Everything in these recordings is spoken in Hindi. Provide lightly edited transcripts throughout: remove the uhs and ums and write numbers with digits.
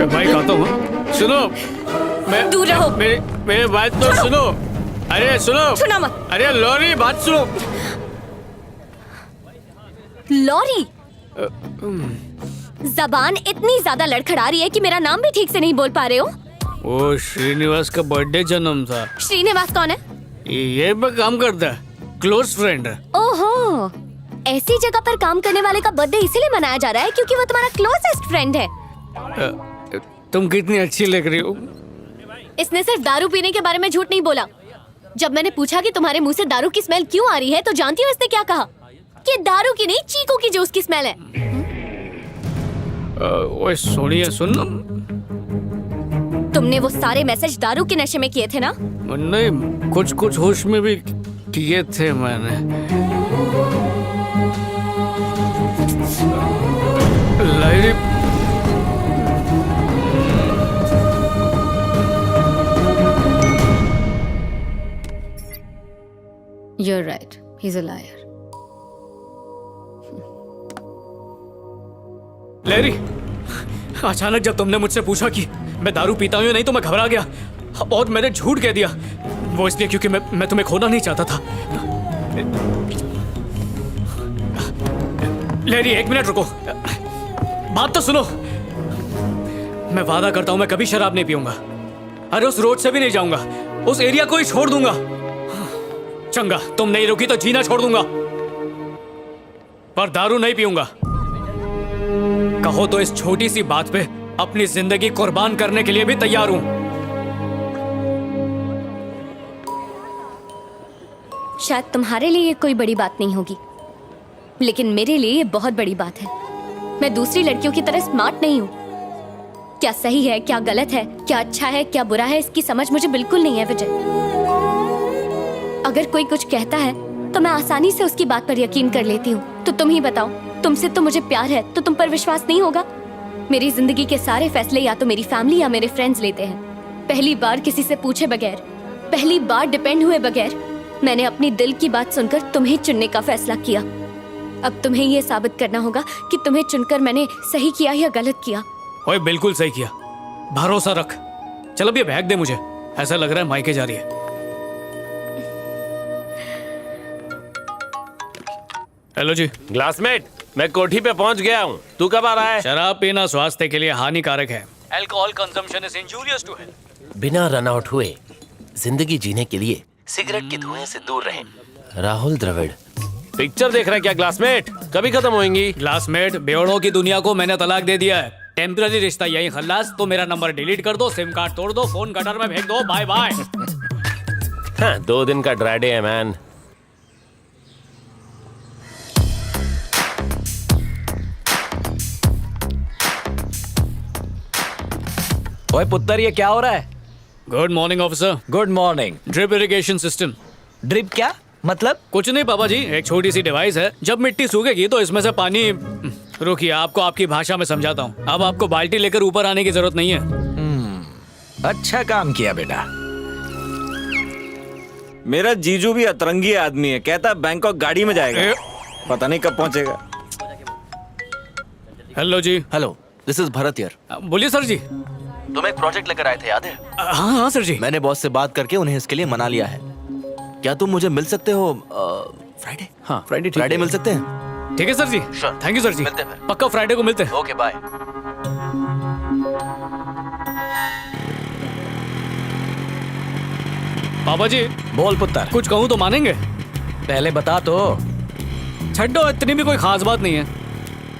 भाई खाता हूँ, सुनो, दूर रहो। मेरे बात तो सुनो। अरे सुनो, सुना मत। अरे लॉरी बात सुनो। लॉरी, जबान इतनी ज्यादा लड़खड़ा रही है कि मेरा नाम भी ठीक से नहीं बोल पा रहे हो। वो श्रीनिवास का बर्थडे जन्म था। श्रीनिवास कौन है? ये पे काम करता है, क्लोज फ्रेंड है। ओहो, ऐसी जगह पर काम करने वाले का बर्थडे इसीलिए मनाया जा रहा है क्योंकि वो तुम्हारा क्लोजेस्ट फ्रेंड है। तुम कितनी अच्छी लग रही हो। इसने सिर्फ दारू पीने के बारे में झूठ नहीं बोला। जब मैंने पूछा कि तुम्हारे मुंह से दारू की स्मेल क्यों आ रही है तो जानती हो इसने क्या कहा? कि दारू की नहीं, चीकू की जूस की स्मेल है। ओए सोनिया सुन, तुमने वो सारे मैसेज दारू के नशे में किए थे ना? नहीं, कुछ कुछ होश में भी किए थे मैंने। लाइरी, You're right. He's a liar. Larry, अचानक जब तुमने मुझसे पूछा कि मैं दारू पीता हूँ या नहीं तो मैं घबरा गया और मैंने झूठ कह दिया। वो इसलिए क्योंकि मैं तुम्हें खोना नहीं चाहता था। लैरी, एक मिनट रुको, बात तो सुनो। मैं वादा करता हूँ मैं कभी शराब नहीं पीऊंगा। अरे उस रोड से भी नहीं जाऊंगा, उस एरिया को ही छोड़ दूंगा। चंगा, तुम नहीं रुकी तो जीना छोड़ दूंगा, पर दारू नहीं पीऊंगा। कहो तो इस छोटी सी बात पे अपनी जिंदगी कुर्बान करने के लिए भी तैयार हूं। शायद तुम्हारे लिए ये कोई बड़ी बात नहीं होगी, लेकिन मेरे लिए ये बहुत बड़ी बात है। मैं दूसरी लड़कियों की तरह स्मार्ट नहीं हूँ। क्या सही है, क्या गलत है, क्या अच्छा है, क्या बुरा है, इसकी समझ मुझे बिल्कुल नहीं है विजय। अगर कोई कुछ कहता है तो मैं आसानी से उसकी बात पर यकीन कर लेती हूँ। तो तुम ही बताओ, तुमसे तो मुझे प्यार है तो तुम पर विश्वास नहीं होगा? मेरी जिंदगी के सारे फैसले या तो मेरी फैमिली या मेरे फ्रेंड्स लेते हैं। पहली बार किसी से पूछे बगैर, पहली बार डिपेंड हुए बगैर मैंने अपनी दिल की बात सुनकर तुम्हें चुनने का फैसला किया। अब तुम्हें ये साबित करना होगा कि तुम्हें चुनकर मैंने सही किया या गलत किया। ओए बिल्कुल सही किया, भरोसा रख। चल अब ये बैग दे मुझे, ऐसा लग रहा है मायके जा रही है। हेलो जी। क्लासमेट, मैं कोठी पे पहुंच गया हूँ। तू कब आ रहा है? शराब पीना स्वास्थ्य के लिए हानिकारक है। Alcohol consumption is injurious to health. बिना रन आउट हुए जिंदगी जीने के लिए सिगरेट के धुएं से दूर रहें। राहुल द्रविड़। पिक्चर देख रहा है क्या क्लासमेट? कभी खत्म होंगी। क्लासमेट, बेवड़ों की दुनिया को मैंने तलाक दे दिया है। टेम्पररी रिश्ता यही खल्लास। तो मेरा नंबर डिलीट कर दो, सिम कार्ड तोड़ दो, फोन गटर में फेंक दो, बाय बाय। हाँ, 2 दिन का ड्राई डे है मैन। ओए पुत्तर, ये क्या हो रहा है? Good morning officer. Good morning. Drip irrigation system. Drip क्या मतलब? कुछ नहीं पापा जी, एक छोटी सी डिवाइस है। जब मिट्टी सूखेगी तो इसमें से पानी, रुकिए आपको आपकी भाषा में समझाता हूँ। अब आपको बाल्टी लेकर ऊपर आने की जरूरत नहीं है। अच्छा काम किया बेटा। मेरा जीजू भी अतरंगी आदमी है, कहता बैंकॉक गाड़ी में जाएगा, पता नहीं कब पहुंचेगा। Hello ji. Hello, this is Bharat here. बोलिए सर जी। तुम एक प्रोजेक्ट लेकर आए थे, याद है? हाँ हाँ सर जी। मैंने बॉस से बात करके उन्हें इसके लिए मना लिया है। क्या तुम मुझे मिल सकते हो फ्राइडे? हाँ फ्राइडे, फ्राइडे मिल सकते हैं? ठीक है sir ji. Sure. Thank you sir ji. मिलते हैं फिर। पक्का फ्राइडे को मिलते हैं। Okay bye. पापा जी। बोल पुत्तर। कुछ कहूँ तो मानेंगे? पहले बता तो। छड्डो, इतनी भी कोई खास बात नहीं है।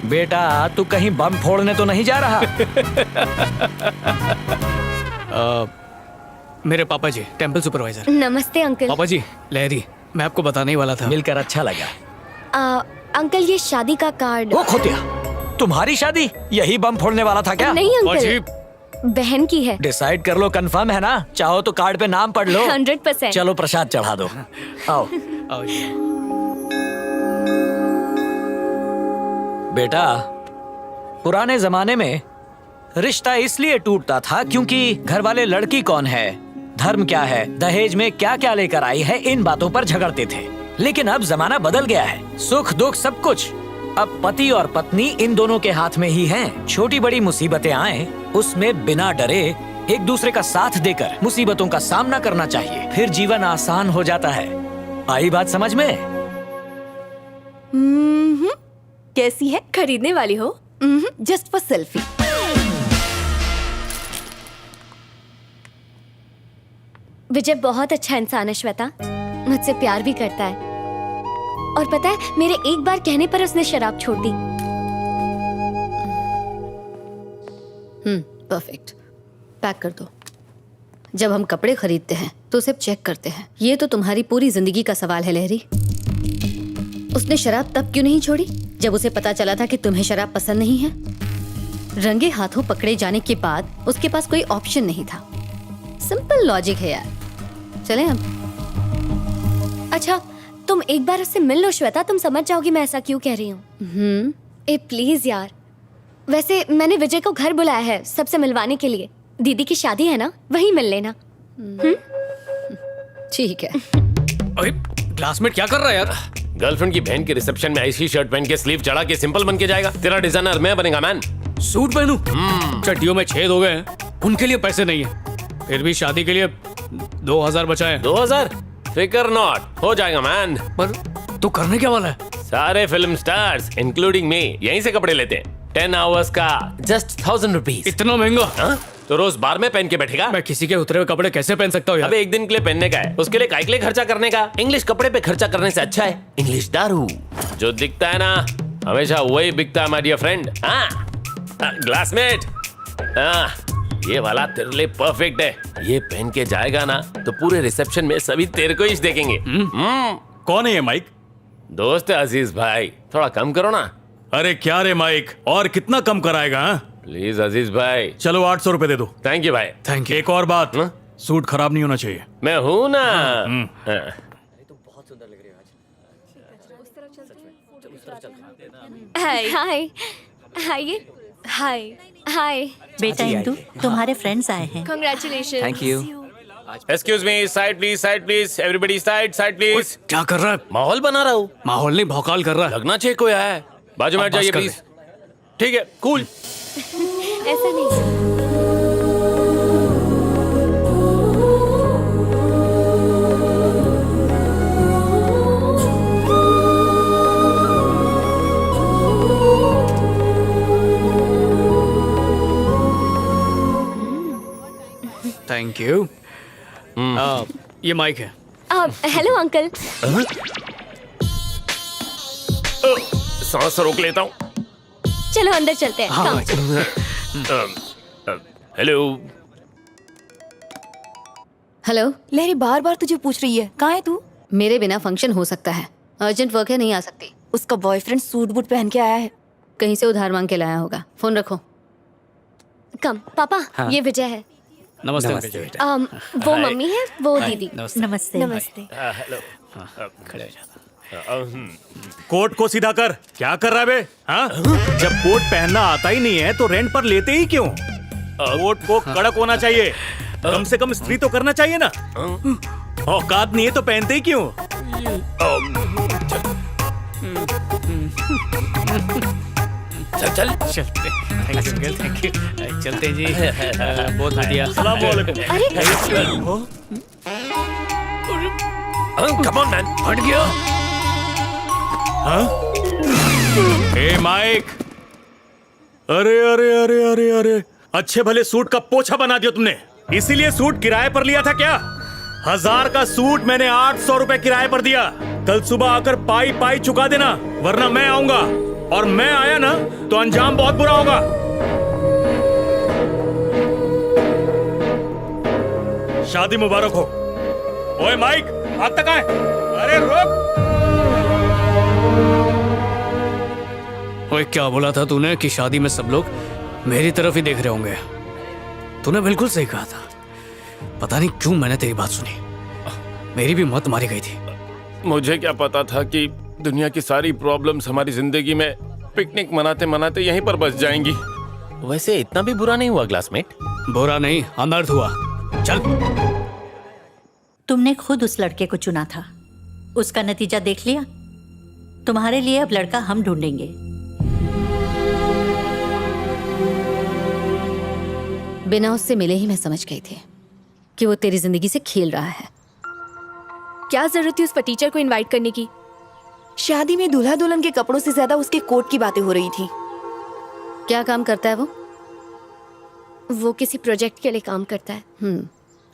बेटा तू कहीं बम फोड़ने तो नहीं जा रहा? मेरे पापा जी टेंपल सुपरवाइजर। नमस्ते अंकल। पापा जी, लहरी, मैं आपको बताने ही वाला था। मिलकर अच्छा लगा। अंकल ये शादी का कार्ड। वो खोतिया, तुम्हारी शादी? यही बम फोड़ने वाला था क्या? नहीं पापा जी, अंकल, बहन की है। डिसाइड कर लो, कंफर्म है ना? चाहो तो कार्ड पे नाम पढ़ लो। 100%। चलो प्रसाद चढ़ा दो। आओ। आओ जी। बेटा, पुराने जमाने में रिश्ता इसलिए टूटता था क्योंकि घर वाले लड़की कौन है, धर्म क्या है, दहेज में क्या क्या लेकर आई है, इन बातों पर झगड़ते थे। लेकिन अब जमाना बदल गया है, सुख दुख सब कुछ अब पति और पत्नी इन दोनों के हाथ में ही हैं। छोटी बड़ी मुसीबतें आए उसमें बिना डरे एक दूसरे का साथ देकर मुसीबतों का सामना करना चाहिए, फिर जीवन आसान हो जाता है। आई बात समझ में? कैसी है? खरीदने वाली हो? Just for selfie. विजय बहुत अच्छा इंसान है श्वेता, मुझसे प्यार भी करता है। और पता है, मेरे एक बार कहने पर उसने शराब छोड़ दी। परफेक्ट। पैक कर दो। जब हम कपड़े खरीदते हैं तो उसे चेक करते हैं। ये तो तुम्हारी पूरी जिंदगी का सवाल है लहरी। उसने शराब तब क्यों नहीं छोड़ी जब उसे पता चला था कि तुम्हें शराब पसंद नहीं है? रंगे हाथों पकड़े जाने के बाद उसके पास कोई ऑप्शन नहीं था। सिंपल लॉजिक है यार। चलें अब। अच्छा, तुम एक बार उससे मिल लो श्वेता, तुम समझ जाओगी मैं ऐसा क्यों कह रही हूँ। ए प्लीज यार। वैसे मैंने विजय को घर बुलाया है सबसे मिलवाने के लिए। दीदी की शादी है ना, वहीं मिल लेना। ठीक है। अरे क्लासमेट क्या कर रहा है यार? गर्लफ्रेंड की बहन के रिसेप्शन में ऐसी शर्ट पहन के स्लीव चढ़ा के सिंपल बन के जाएगा? तेरा डिजाइनर मैं बनेगा मैन। सूट पहनूं? चड्डियों में छेद हो गए हैं, उनके लिए पैसे नहीं है, फिर भी शादी के लिए 2000 बचाए। 2000? फिकर नॉट, हो जाएगा मैन। पर तू करने क्या वाला है? सारे फिल्म स्टार्स इंक्लूडिंग मी यहीं से कपड़े लेते हैं। 10 आवर्स का जस्ट 1000 रुपीज। इतना महंगा? हाँ? तो रोज बार में पहन के बैठेगा? मैं किसी के उतरे हुए कपड़े कैसे पहन सकता हूँ यार? अबे एक दिन के लिए पहनने का है, उसके लिए काय के लिए खर्चा करने का? इंग्लिश कपड़े पे खर्चा करने से अच्छा है इंग्लिश दारू। जो दिखता है ना हमेशा वही बिकता है माय डियर फ्रेंड। हाँ ग्लासमेट, हाँ ये वाला तेरे लिए परफेक्ट है। ये पहन के जाएगा ना तो पूरे रिसेप्शन में सभी तेरे को ही देखेंगे। कौन है ये माइक? दोस्त है अजीज भाई, थोड़ा कम करो ना। अरे क्या रे माइक, और कितना कम कराएगा? हाँ? प्लीज अजीज भाई। चलो 800 रुपए दे दो। थैंक यू भाई। Thank you. एक और बात, हाँ? सूट खराब नहीं होना चाहिए। मैं हूँ ना। हाँ। हाय हाय हाय हाय हाय। बेटा इंदु, तुम्हारे फ्रेंड्स आए हैं। Congratulation. Thank you. Excuse me, side please, everybody side please. क्या कर रहा है? माहौल बना रहा हूँ। माहौल नहीं, भौकाल कर रहा है। लगना चाहिए कोई आया है। बाजू में अब हट जाइए बस कर प्लीज। ठीक है, कूल। ऐसा नहीं। Thank you. ये माइक है। Hello uncle. सांस रोक लेता हूँ। चलो अंदर चलते हैं। हाँ, Come. हेलो। हेलो। लहरी बार बार तुझे पूछ रही है, कहाँ है तू? मेरे बिना फंक्शन हो सकता है, अर्जेंट वर्क है, नहीं आ सकती। उसका बॉयफ्रेंड सूट बूट पहन के आया है, कहीं से उधार मांग के लाया होगा। फोन रखो। कम पापा, ये विजय है। नमस्ते विजय बेटा। वो मम्मी है, वो दीदी। नमस्ते। नमस्ते। हेलो। खड़े हो जा। कोट को सीधा कर। क्या कर रहा है बे? हाँ? जब कोट पहनना आता ही नहीं है तो रेंट पर लेते ही क्यों? कोट को कड़क होना चाहिए, कम से कम इस्त्री तो करना चाहिए ना। औकात नहीं है तो पहनते ही क्यों? चल चलते। Thank you. चलते जी। बहुत बढ़िया। सलाम वालेकुम। Come on man. हट गया। हाँ? ए माइक, अरे अरे अरे अरे अरे, अच्छे भले सूट का पोछा बना दिया तुमने। इसीलिए सूट किराए पर लिया था क्या? 1000 का सूट मैंने 800 रुपए किराए पर दिया। कल सुबह आकर पाई पाई चुका देना, वरना मैं आऊंगा, और मैं आया ना तो अंजाम बहुत बुरा होगा। शादी मुबारक हो। ओए माइक, हाथ तक आए। अरे रोक। ओए क्या बोला था तूने कि शादी में सब लोग मेरी तरफ ही देख रहे होंगे? तूने बिल्कुल सही कहा था। पता नहीं क्यों मैंने तेरी बात सुनी, मेरी भी मत मारी गई थी। मुझे क्या पता था कि दुनिया की सारी प्रॉब्लम्स हमारी जिंदगी में पिकनिक मनाते मनाते यहीं पर बस जाएंगी। वैसे इतना भी बुरा नहीं हुआ क्लासमेट। बुरा नहीं, अनर्थ हुआ। चल। तुमने खुद उस लड़के को चुना था, उसका नतीजा देख लिया। तुम्हारे लिए अब लड़का हम ढूंढेंगे। बिना उससे मिले ही मैं समझ गई थी कि वो तेरी जिंदगी से खेल रहा है। क्या जरूरत थी उस टीचर को इनवाइट करने की? शादी में दूल्हा दुल्हन के कपड़ों से ज्यादा उसके कोट की बातें हो रही थी। क्या काम करता है वो? वो किसी प्रोजेक्ट के लिए काम करता है।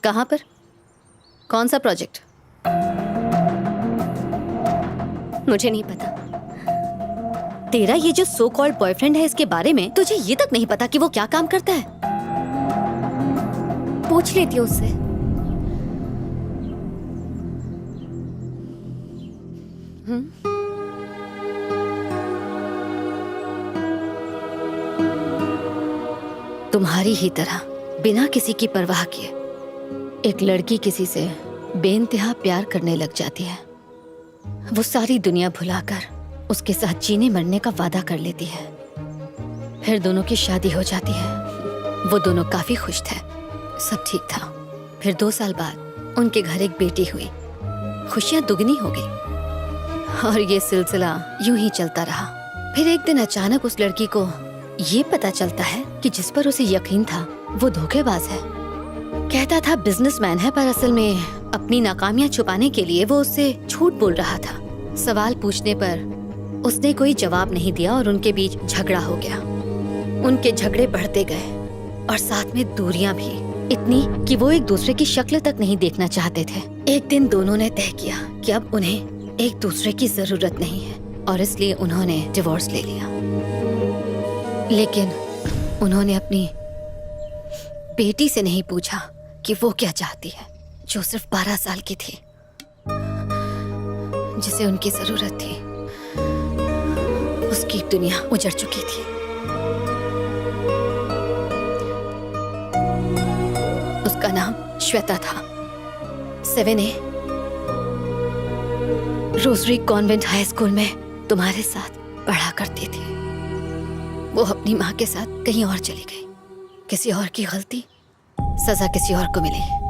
कहाँ पर? कौन सा प्रोजेक्ट? मुझे नहीं पता। तेरा ये जो सो कॉल्ड बॉयफ्रेंड है, इसके बारे में तुझे ये तक नहीं पता कि वो क्या काम करता है? पूछ लेती हूँ उससे। तुम्हारी ही तरह बिना किसी की परवाह किए एक लड़की किसी से बेइंतहा प्यार करने लग जाती है। वो सारी दुनिया भुलाकर उसके साथ जीने मरने का वादा कर लेती है। फिर दोनों की शादी हो जाती है। वो दोनों काफी खुश थे, सब ठीक था। फिर 2 साल बाद उनके घर एक बेटी हुई। खुशियां दुगनी हो गई और ये सिलसिला यूं ही चलता रहा। फिर एक दिन अचानक उस लड़की को ये पता चलता है कि जिस पर उसे यकीन था वो धोखेबाज है। कहता था बिजनेसमैन है, पर असल में अपनी नाकामियां छुपाने के लिए वो उससे झूठ बोल रहा था। सवाल पूछने पर उसने कोई जवाब नहीं दिया और उनके बीच झगड़ा हो गया। उनके झगड़े बढ़ते गए और साथ में दूरियां भी, इतनी कि वो एक दूसरे की शक्ल तक नहीं देखना चाहते थे। एक दिन दोनों ने तय किया कि अब उन्हें एक दूसरे की जरूरत नहीं है और इसलिए उन्होंने डिवोर्स ले लिया। लेकिन उन्होंने अपनी बेटी से नहीं पूछा कि वो क्या चाहती है, जो सिर्फ 12 साल की थी, जिसे उनकी जरूरत थी। उसकी दुनिया उजड़ चुकी थी। उसका नाम श्वेता था। 7A rosary convent high school में तुम्हारे साथ पढ़ा करती थी। वो अपनी माँ के साथ कहीं और चली गई। किसी और की गलती, सजा किसी और को मिली।